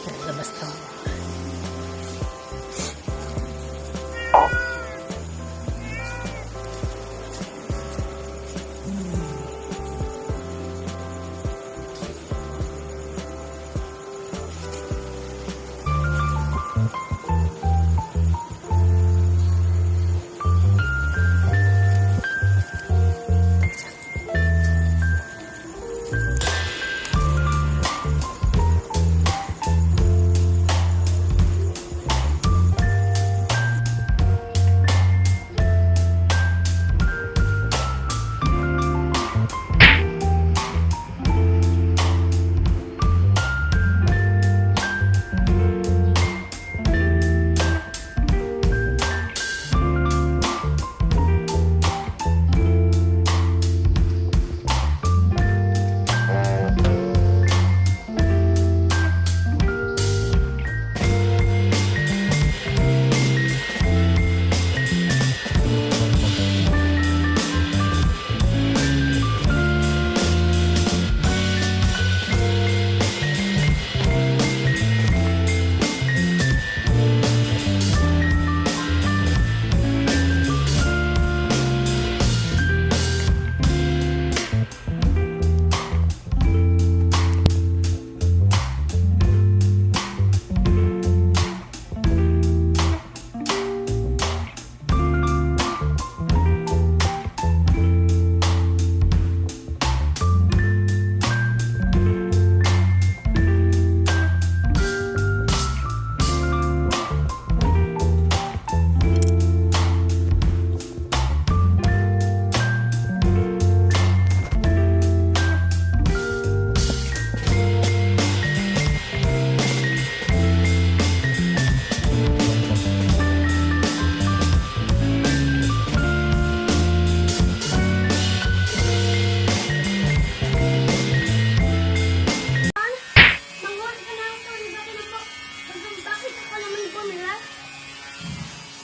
Labas lang.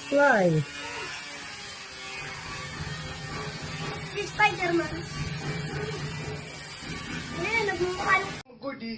Why? Si Spider-Man. Ngayon, nagmumukha. Goody.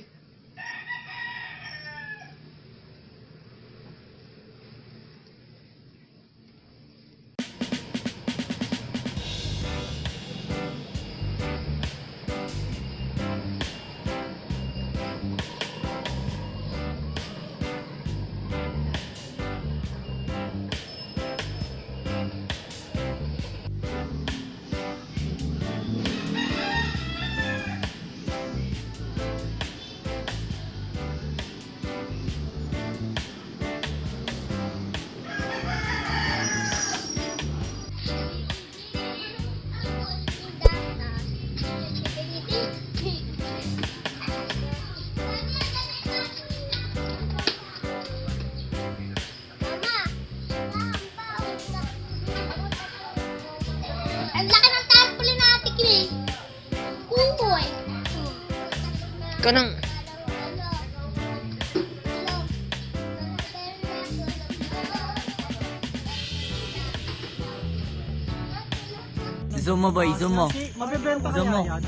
Ang laki ng tarpaulin natin, eh. Kuhoy. Ikaw nang... Zoom mo boy, zoom mo. Mabibenta Zoom mo. kaya yan?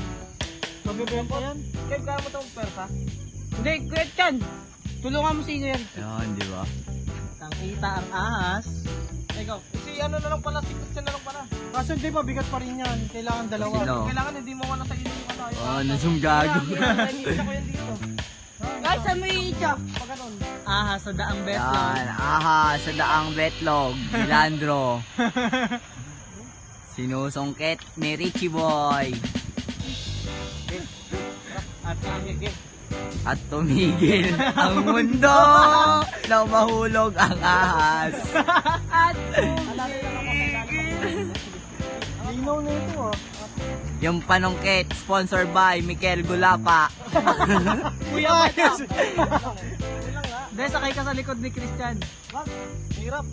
Mabibenta yan? Kaya kaya mo itong persa? Hindi, kuya Chan. Tulungan mo si Inyo yan. Yan, di ba? Tangkita ang ahas. Ikaw, si ano na lang pala, si Christian na lang pala. Kaso hindi pa, bigat pa rin yan. Kailangan dalawa. Sino? Kailangan hindi mo wala sa inyo yung ano. Oh, nasum gago. Naiisa ko yan dito. Guys, saan mo iitsa? Pag ganun. Ahas sa daang Yan, aha, sa daang betlog, Milandro. Sinusungkit ni Richie Boy. At hangigit. At tumigil ang mundo na mahulog ang ahas. At tumigil. Linaw na ito ah. Yung panungkit, sponsored by Mikel Gulapa. Kuya Matas. Dahil sakay ka sa likod ni Christian. Wag, hirap.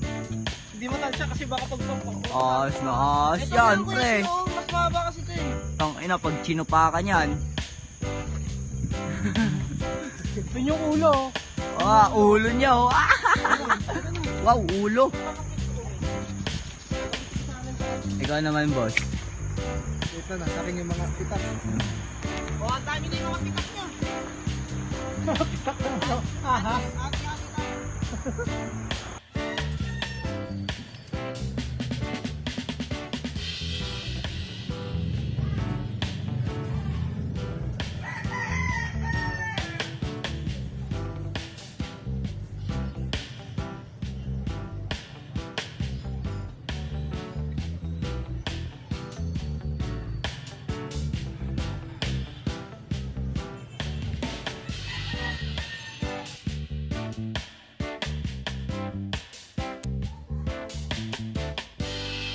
Hindi mo tansya kasi baka pagpapang. Os na os yan, pre. Mas mahaba kasi ito eh. Tang ina, pag chinupa ka niyan. Ito yung ulo. Ah, ulo niya oh. Wow, ulo. Ikaw naman, boss. Ito na, sa akin yung mga pitak. Oh, ang dami na yung mga pitak niya. Ahas.